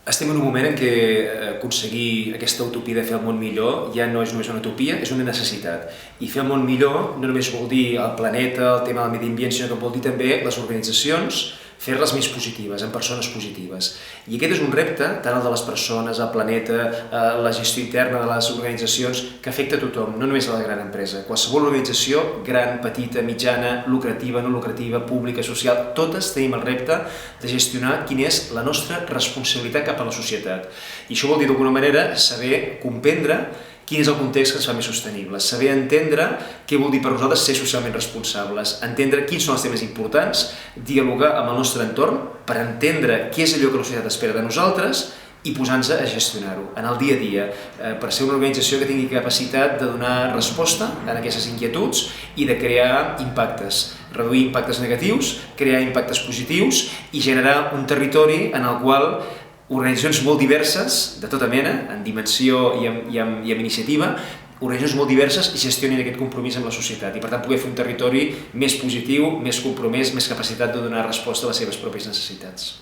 Estem en un moment en què aconseguir aquesta utopia de fer el món millor ja no és només una utopia, és una necessitat. I fer el món millor no només vol dir el planeta, el tema del medi ambient, sinó que vol dir també les organitzacions, fer-les més positives, amb persones positives. I aquest és un repte, tant el de les persones, el planeta, la gestió interna de les organitzacions, que afecta a tothom, no només a la gran empresa. Qualsevol organització, gran, petita, mitjana, lucrativa, no lucrativa, pública, social, totes tenim el repte de gestionar quina és la nostra responsabilitat cap a la societat. I això vol dir, d'alguna manera, saber comprendre quin és el context que ens fa més sostenibles, saber entendre què vol dir per nosaltres ser socialment responsables, entendre quins són els temes importants, dialogar amb el nostre entorn per entendre què és allò que la societat espera de nosaltres i posar-nos a gestionar-ho en el dia a dia, per ser una organització que tingui capacitat de donar resposta a aquestes inquietuds i de crear impactes, reduir impactes negatius, crear impactes positius i generar un territori en el qual organitzacions molt diverses, de tota mena, en dimensió i amb iniciativa, organitzacions molt diverses gestionin aquest compromís amb la societat i per tant poder fer un territori més positiu, més compromès, més capacitat de donar resposta a les seves pròpies necessitats.